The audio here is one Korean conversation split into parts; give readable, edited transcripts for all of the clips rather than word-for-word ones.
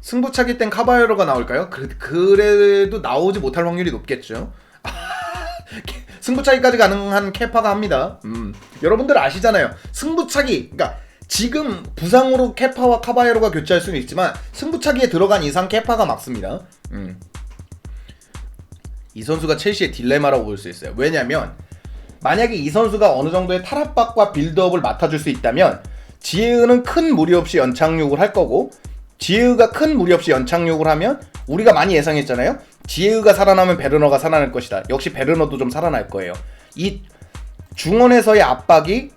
승부차기 땐 카바에로가 나올까요? 그래도 나오지 못할 확률이 높겠죠. 승부차기까지 가능한 케파가 합니다. 여러분들 아시잖아요. 승부차기, 그러니까 지금 부상으로 케파와 카바에로가 교체할 수는 있지만 승부차기에 들어간 이상 케파가 막습니다. 이 선수가 첼시의 딜레마라고 볼 수 있어요. 왜냐면 만약에 이 선수가 어느 정도의 탈압박과 빌드업을 맡아줄 수 있다면 지에우는 큰 무리 없이 연착륙을 할 거고, 지에우가 큰 무리 없이 연착륙을 하면 우리가 많이 예상했잖아요. 지에우가 살아나면 베르너가 살아날 것이다. 역시 베르너도 좀 살아날 거예요. 이 중원에서의 압박이,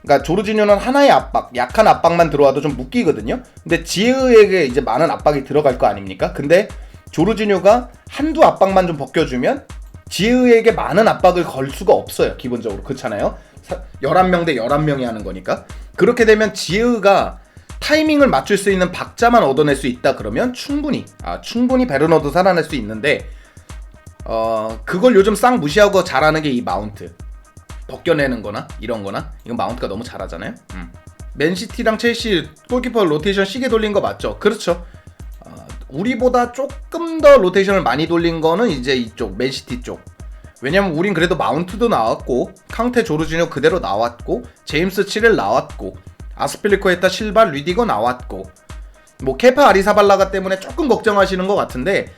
그러니까 조르지뉴는 하나의 압박, 약한 압박만 들어와도 좀 묶이거든요. 근데 지에우에게 이제 많은 압박이 들어갈 거 아닙니까? 근데 조르지뉴가 한두 압박만 좀 벗겨주면 지에우에게 많은 압박을 걸 수가 없어요. 기본적으로 그렇잖아요. 11명 대 11명이 하는 거니까. 그렇게 되면 지에우가 타이밍을 맞출 수 있는 박자만 얻어낼 수 있다 그러면 충분히 베르너도 살아날 수 있는데, 그걸 요즘 싹 무시하고 잘하는 게 이 마운트 벗겨내는 거나 이런 거나. 이건 마운트가 너무 잘하잖아요. 맨시티랑 첼시 골키퍼 로테이션 시계 돌린 거 맞죠? 그렇죠. 우리보다 조금 더 로테이션을 많이 돌린 거는 이제 이쪽 맨시티 쪽. 왜냐면 우린 그래도 마운트도 나왔고, 캉테 조르지뉴 그대로 나왔고, 제임스 7일 나왔고, 아스필리쿠에타 실바 리디거 나왔고, 뭐 케파 아리사발라가 때문에 조금 걱정하시는 것 같은데,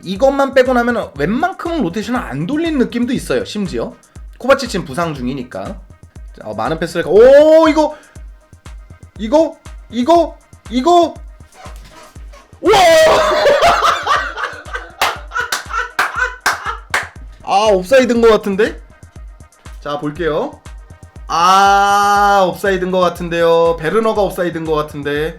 이것만 빼고 나면 웬만큼은 로테이션을 안 돌린 느낌도 있어요. 심지어 코바치치는 부상 중이니까. 많은 패스를. 오, 이거 우와! 옵사이드인 것 같은데? 자, 볼게요. 옵사이드인 것 같은데요. 베르너가 옵사이드인 것 같은데.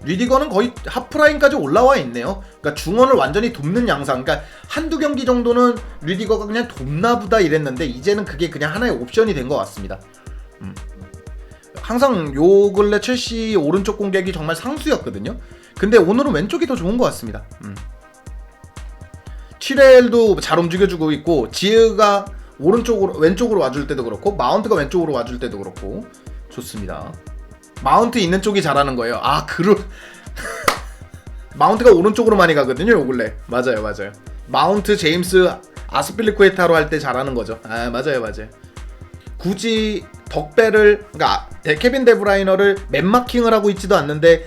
리디거는 거의 하프라인까지 올라와 있네요. 그러니까 중원을 완전히 돕는 양상. 그러니까 한두 경기 정도는 리디거가 그냥 돕나보다 이랬는데 이제는 그게 그냥 하나의 옵션이 된 것 같습니다. 항상 요 근래 첼시 오른쪽 공격이 정말 상수였거든요. 근데 오늘은 왼쪽이 더 좋은 것 같습니다. 치렐도 잘 움직여주고 있고, 지으가 왼쪽으로 와줄 때도 그렇고, 마운트가 왼쪽으로 와줄 때도 그렇고 좋습니다. 마운트 있는 쪽이 잘하는 거예요. 마운트가 오른쪽으로 많이 가거든요, 요 근래. 맞아요. 마운트, 제임스, 아스필리쿠에타로 할 때 잘하는 거죠. 맞아요. 굳이 덕배를, 그러니까 케빈 데브라이너를 맨마킹을 하고 있지도 않는데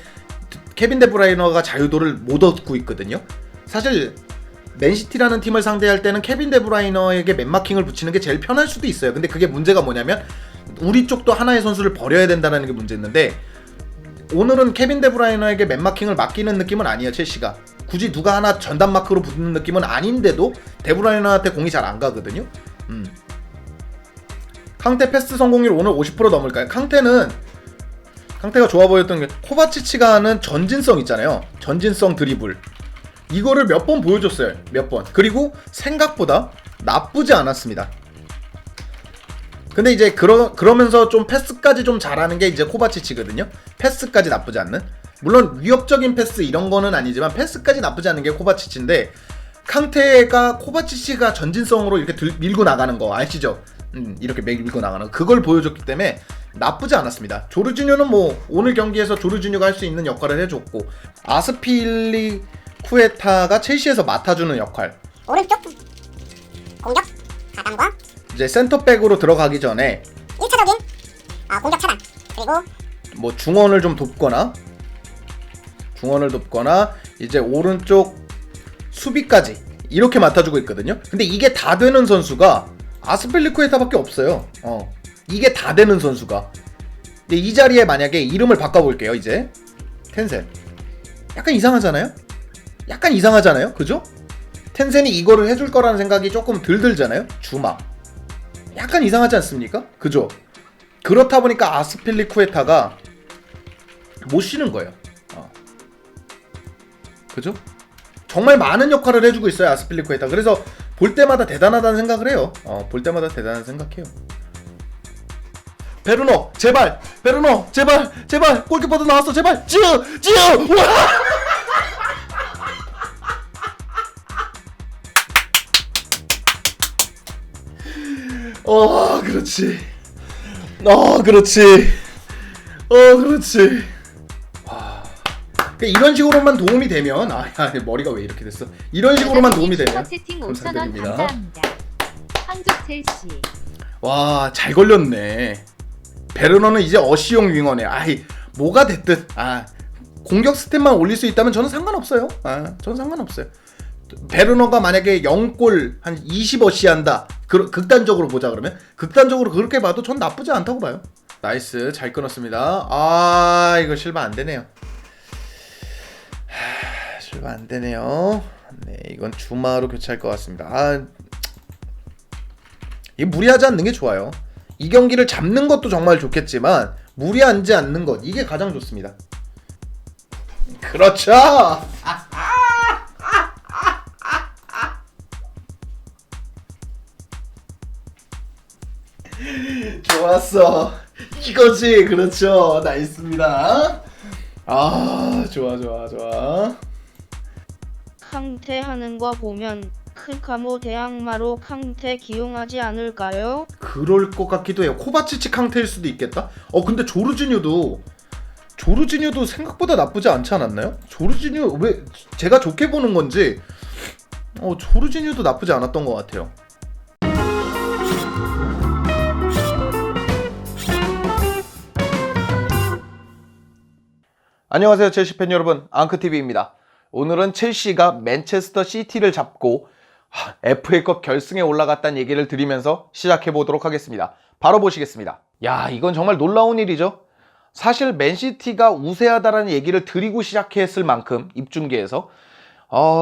케빈 데브라이너가 자유도를 못 얻고 있거든요. 사실 맨시티라는 팀을 상대할 때는 케빈 데브라이너에게 맨마킹을 붙이는 게 제일 편할 수도 있어요. 근데 그게 문제가 뭐냐면 우리 쪽도 하나의 선수를 버려야 된다는 게 문제였는데, 오늘은 케빈 데브라이너에게 맨마킹을 맡기는 느낌은 아니에요. 첼시가 굳이 누가 하나 전담 마크로 붙는 느낌은 아닌데도 데브라이너한테 공이 잘 안 가거든요. 캉테 패스 성공률 오늘 50% 넘을까요? 캉테가 좋아 보였던 게 코바치치가 하는 전진성 있잖아요. 전진성 드리블. 이거를 몇 번 보여줬어요. 몇 번. 그리고 생각보다 나쁘지 않았습니다. 근데 이제 그러면서 좀 패스까지 좀 잘하는 게 이제 코바치치거든요. 패스까지 나쁘지 않는. 물론 위협적인 패스 이런 거는 아니지만 패스까지 나쁘지 않은 게 코바치치인데, 캉테가 코바치치가 전진성으로 이렇게 밀고 나가는 거 아시죠? 이렇게 밀고 나가는 거. 그걸 보여줬기 때문에 나쁘지 않았습니다. 조르지뉴는 뭐 오늘 경기에서 조르지뉴가 할 수 있는 역할을 해줬고, 아스필리쿠에타가 첼시에서 맡아주는 역할. 오른쪽 공격 가담과 이제 센터백으로 들어가기 전에 1차적인 공격 차단, 그리고 뭐 중원을 돕거나 이제 오른쪽 수비까지 이렇게 맡아주고 있거든요. 근데 이게 다 되는 선수가 아스필리쿠에타밖에 없어요. 이게 다 되는 선수가. 근데 이 자리에 만약에 이름을 바꿔볼게요. 이제 텐센. 약간 이상하잖아요? 그죠? 텐센이 이거를 해줄 거라는 생각이 조금 덜 들잖아요? 주마. 약간 이상하지 않습니까? 그죠? 그렇다 보니까 아스필리쿠에타가 못 쉬는 거예요. 그죠? 정말 많은 역할을 해주고 있어요, 아스필리쿠에타. 그래서 볼 때마다 대단하다는 생각을 해요. 볼 때마다 대단한 생각해요. 베르너 제발 골키퍼도 나왔어. 제발 지우 그렇지. 그러니까 이런 식으로만 도움이 되면 머리가 왜 이렇게 됐어? 이런 식으로만 도움이 되면 채팅 5,000원 감사드립니다. 감사합니다. 황족 첼시. 와, 잘 걸렸네. 베르너는 이제 어시용 윙어네. 뭐가 됐든 공격 스탯만 올릴 수 있다면 저는 상관없어요. 저는 상관없어요. 베르너가 만약에 0골 한 20어시 한다. 극단적으로 보자 그러면 극단적으로 그렇게 봐도 전 나쁘지 않다고 봐요. 나이스, 잘 끊었습니다. 이거 실바 안 되네요. 실바 안 되네요. 네, 이건 주마로 교체할 것 같습니다. 이게 무리하지 않는 게 좋아요. 이 경기를 잡는 것도 정말 좋겠지만 무리하지 않는 것, 이게 가장 좋습니다. 그렇죠. 좋았어. 이거지. 그렇죠. 나이스입니다. 좋아. 캉테 하는 거 보면 크카모 대항마로 캉테 기용하지 않을까요? 그럴 것 같기도 해요. 코바치치 캉테일 수도 있겠다. 근데 조르지뉴도 생각보다 나쁘지 않지 않았나요? 조르지뉴 왜 제가 좋게 보는 건지 조르지뉴도 나쁘지 않았던 것 같아요. 안녕하세요, 첼시 팬 여러분. 앙크TV입니다. 오늘은 첼시가 맨체스터 시티를 잡고 FA컵 결승에 올라갔다는 얘기를 드리면서 시작해보도록 하겠습니다. 바로 보시겠습니다. 이건 정말 놀라운 일이죠. 사실 맨시티가 우세하다라는 얘기를 드리고 시작했을 만큼 입중계에서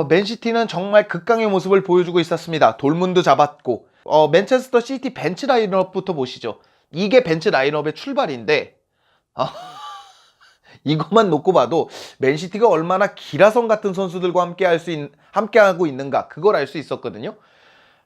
맨시티는 정말 극강의 모습을 보여주고 있었습니다. 돌문도 잡았고 맨체스터 시티 벤치 라인업부터 보시죠. 이게 벤치 라인업의 출발인데 이것만 놓고 봐도 맨시티가 얼마나 기라성 같은 선수들과 함께하고 있는가, 그걸 알 수 있었거든요.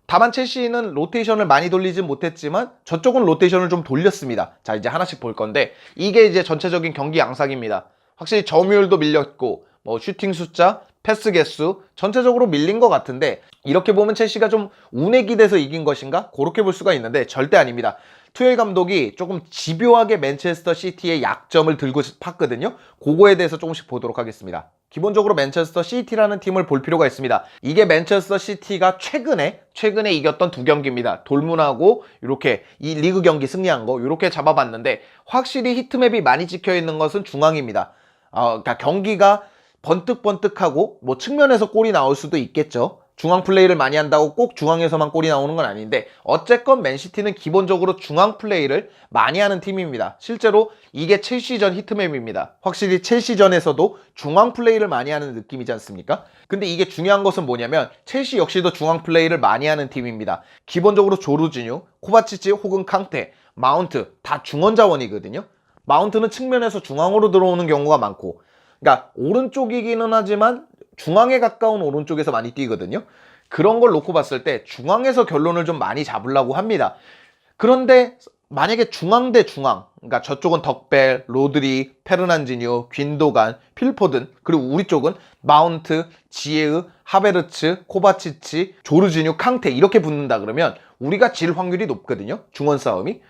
다만 첼시는 로테이션을 많이 돌리진 못했지만 저쪽은 로테이션을 좀 돌렸습니다. 자, 이제 하나씩 볼 건데 이게 이제 전체적인 경기 양상입니다. 확실히 점유율도 밀렸고 슈팅 숫자, 패스 개수 전체적으로 밀린 것 같은데, 이렇게 보면 첼시가 좀 운에 기대서 이긴 것인가? 그렇게 볼 수가 있는데 절대 아닙니다. 투엘 감독이 조금 집요하게 맨체스터 시티의 약점을 들고 팠거든요. 그거에 대해서 조금씩 보도록 하겠습니다. 기본적으로 맨체스터 시티라는 팀을 볼 필요가 있습니다. 이게 맨체스터 시티가 최근에 이겼던 두 경기입니다. 돌문하고 이렇게 이 리그 경기 승리한 거 이렇게 잡아봤는데, 확실히 히트맵이 많이 찍혀있는 것은 중앙입니다. 그러니까 경기가 번뜩번뜩하고 측면에서 골이 나올 수도 있겠죠. 중앙 플레이를 많이 한다고 꼭 중앙에서만 골이 나오는 건 아닌데, 어쨌건 맨시티는 기본적으로 중앙 플레이를 많이 하는 팀입니다. 실제로 이게 첼시전 히트맵입니다. 확실히 첼시전에서도 중앙 플레이를 많이 하는 느낌이지 않습니까? 근데 이게 중요한 것은 뭐냐면 첼시 역시도 중앙 플레이를 많이 하는 팀입니다. 기본적으로 조르지뉴, 코바치치 혹은 캉테, 마운트 다 중원 자원이거든요. 마운트는 측면에서 중앙으로 들어오는 경우가 많고, 그러니까 오른쪽이기는 하지만 중앙에 가까운 오른쪽에서 많이 뛰거든요. 그런 걸 놓고 봤을 때 중앙에서 결론을 좀 많이 잡으려고 합니다. 그런데 만약에 중앙 대 중앙, 그러니까 저쪽은 덕벨, 로드리, 페르난지뉴, 귄도간, 필포든, 그리고 우리 쪽은 마운트, 지에으, 하베르츠, 코바치치, 조르지뉴, 캉테 이렇게 붙는다 그러면 우리가 질 확률이 높거든요. 중원 싸움이.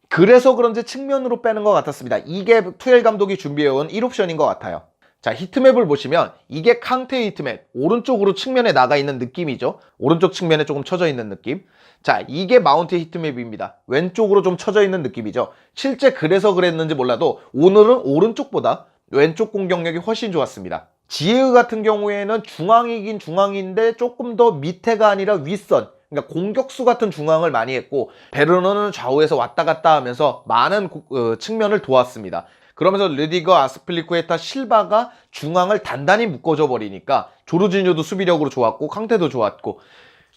그래서 그런지 측면으로 빼는 것 같았습니다. 이게 투엘 감독이 준비해온 1옵션인 것 같아요. 자, 히트맵을 보시면 이게 캉테의 히트맵, 오른쪽으로 측면에 나가 있는 느낌이죠. 오른쪽 측면에 조금 쳐져 있는 느낌. 자, 이게 마운트의 히트맵입니다. 왼쪽으로 좀 쳐져 있는 느낌이죠. 실제 그래서 그랬는지 몰라도 오늘은 오른쪽보다 왼쪽 공격력이 훨씬 좋았습니다. 지에으 같은 경우에는 중앙이긴 중앙인데 조금 더 밑에가 아니라 윗선, 그러니까 공격수 같은 중앙을 많이 했고, 베르너는 좌우에서 왔다 갔다 하면서 많은 측면을 도왔습니다. 그러면서 르디거, 아스필리쿠에타, 실바가 중앙을 단단히 묶어줘 버리니까 조르지뉴도 수비력으로 좋았고 캉테도 좋았고,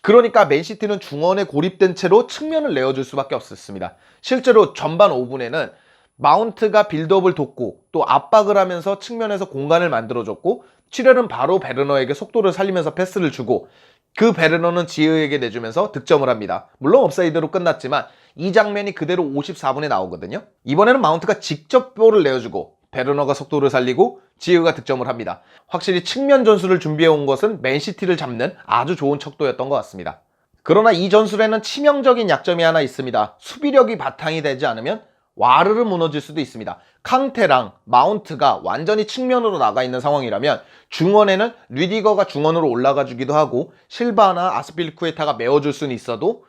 그러니까 맨시티는 중원에 고립된 채로 측면을 내어줄 수밖에 없었습니다. 실제로 전반 5분에는 마운트가 빌드업을 돕고 또 압박을 하면서 측면에서 공간을 만들어줬고, 칠렐은 바로 베르너에게 속도를 살리면서 패스를 주고, 그 베르너는 지에으에게 내주면서 득점을 합니다. 물론 옵사이드로 끝났지만 이 장면이 그대로 54분에 나오거든요. 이번에는 마운트가 직접 볼을 내어주고 베르너가 속도를 살리고 지에으가 득점을 합니다. 확실히 측면 전술을 준비해온 것은 맨시티를 잡는 아주 좋은 척도였던 것 같습니다. 그러나 이 전술에는 치명적인 약점이 하나 있습니다. 수비력이 바탕이 되지 않으면 와르르 무너질 수도 있습니다. 캉테랑 마운트가 완전히 측면으로 나가 있는 상황이라면 중원에는 르디거가 중원으로 올라가 주기도 하고 실바나 아스필리쿠에타가 메워줄 수는 있어도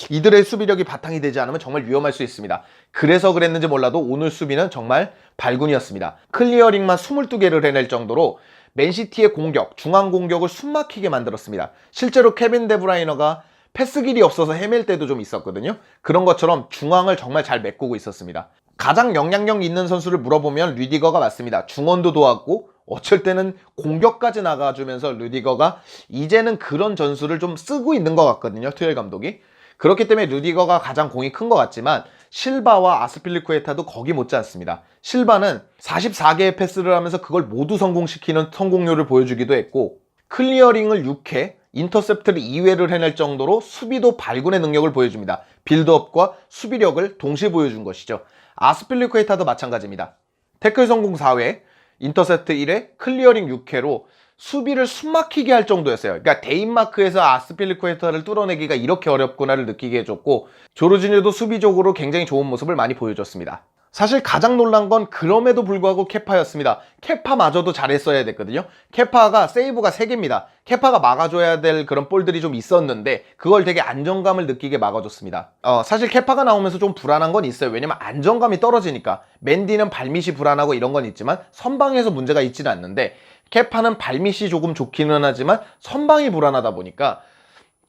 이들의 수비력이 바탕이 되지 않으면 정말 위험할 수 있습니다. 그래서 그랬는지 몰라도 오늘 수비는 정말 발군이었습니다. 클리어링만 22개를 해낼 정도로 맨시티의 공격, 중앙 공격을 숨막히게 만들었습니다. 실제로 케빈 데브라이너가 패스 길이 없어서 헤맬 때도 좀 있었거든요. 그런 것처럼 중앙을 정말 잘 메꾸고 있었습니다. 가장 영향력 있는 선수를 물어보면 르디거가 맞습니다. 중원도 도왔고 어쩔 때는 공격까지 나가주면서 르디거가 이제는 그런 전술을 좀 쓰고 있는 것 같거든요. 투엘 감독이. 그렇기 때문에 르디거가 가장 공이 큰 것 같지만 실바와 아스필리쿠에타도 거기 못지 않습니다. 실바는 44개의 패스를 하면서 그걸 모두 성공시키는 성공률을 보여주기도 했고 클리어링을 6회, 인터셉트를 2회를 해낼 정도로 수비도 발군의 능력을 보여줍니다. 빌드업과 수비력을 동시에 보여준 것이죠. 아스필리쿠에타도 마찬가지입니다. 태클 성공 4회, 인터셉트 1회, 클리어링 6회로 수비를 숨막히게 할 정도였어요. 그러니까 데인마크에서 아스필리쿠에타를 뚫어내기가 이렇게 어렵구나를 느끼게 해줬고 조르지뉴도 수비적으로 굉장히 좋은 모습을 많이 보여줬습니다. 사실 가장 놀란 건 그럼에도 불구하고 케파였습니다. 케파마저도 잘했어야 됐거든요. 케파가 세이브가 3개입니다. 케파가 막아줘야 될 그런 볼들이 좀 있었는데 그걸 되게 안정감을 느끼게 막아줬습니다. 사실 케파가 나오면서 좀 불안한 건 있어요. 왜냐면 안정감이 떨어지니까. 맨디는 발밑이 불안하고 이런 건 있지만 선방에서 문제가 있지는 않는데 케파는 발밑이 조금 좋기는 하지만 선방이 불안하다 보니까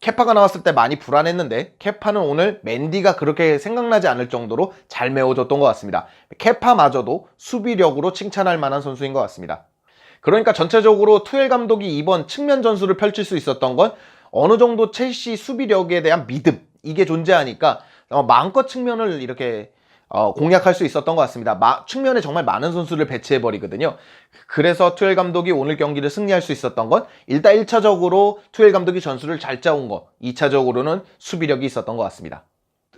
케파가 나왔을 때 많이 불안했는데 케파는 오늘 맨디가 그렇게 생각나지 않을 정도로 잘 메워줬던 것 같습니다. 케파마저도 수비력으로 칭찬할 만한 선수인 것 같습니다. 그러니까 전체적으로 투엘 감독이 이번 측면 전술을 펼칠 수 있었던 건 어느 정도 첼시 수비력에 대한 믿음, 이게 존재하니까 마음껏 측면을 이렇게 공략할 수 있었던 것 같습니다. 측면에 정말 많은 선수를 배치해버리거든요. 그래서 투엘 감독이 오늘 경기를 승리할 수 있었던 건 일단 1차적으로 투엘 감독이 전술을 잘 짜온 거, 2차적으로는 수비력이 있었던 것 같습니다.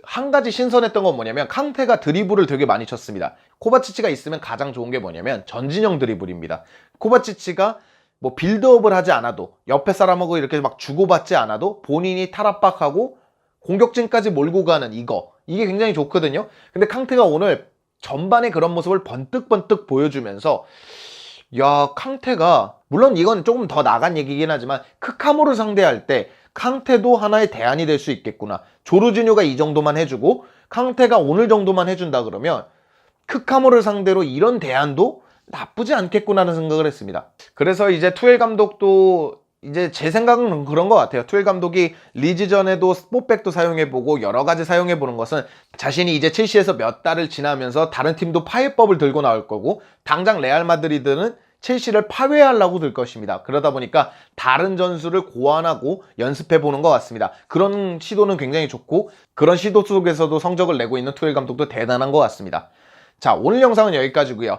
한 가지 신선했던 건 뭐냐면 캉테가 드리블을 되게 많이 쳤습니다. 코바치치가 있으면 가장 좋은 게 뭐냐면 전진형 드리블입니다. 코바치치가 뭐 빌드업을 하지 않아도 옆에 사람하고 이렇게 막 주고받지 않아도 본인이 탈압박하고 공격진까지 몰고 가는 이게 굉장히 좋거든요. 근데 캉테가 오늘 전반에 그런 모습을 번뜩번뜩 보여주면서 야, 캉테가 물론 이건 조금 더 나간 얘기긴 하지만 크카모를 상대할 때 캉테도 하나의 대안이 될 수 있겠구나. 조르지뉴가 이 정도만 해주고 캉테가 오늘 정도만 해준다 그러면 크카모를 상대로 이런 대안도 나쁘지 않겠구나라는 생각을 했습니다. 그래서 이제 투엘 감독도 이제 제 생각은 그런 것 같아요. 투엘 감독이 리즈전에도 스포백도 사용해보고 여러 가지 사용해보는 것은 자신이 이제 첼시에서 몇 달을 지나면서 다른 팀도 파해법을 들고 나올 거고 당장 레알 마드리드는 첼시를 파괴하려고 들 것입니다. 그러다 보니까 다른 전술을 고안하고 연습해보는 것 같습니다. 그런 시도는 굉장히 좋고 그런 시도 속에서도 성적을 내고 있는 투엘 감독도 대단한 것 같습니다. 자, 오늘 영상은 여기까지고요.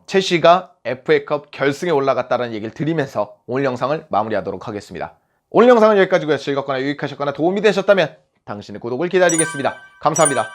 첼시가 FA컵 결승에 올라갔다는 얘기를 드리면서 오늘 영상을 마무리하도록 하겠습니다. 오늘 영상은 여기까지고요. 즐겁거나 유익하셨거나 도움이 되셨다면 당신의 구독을 기다리겠습니다. 감사합니다.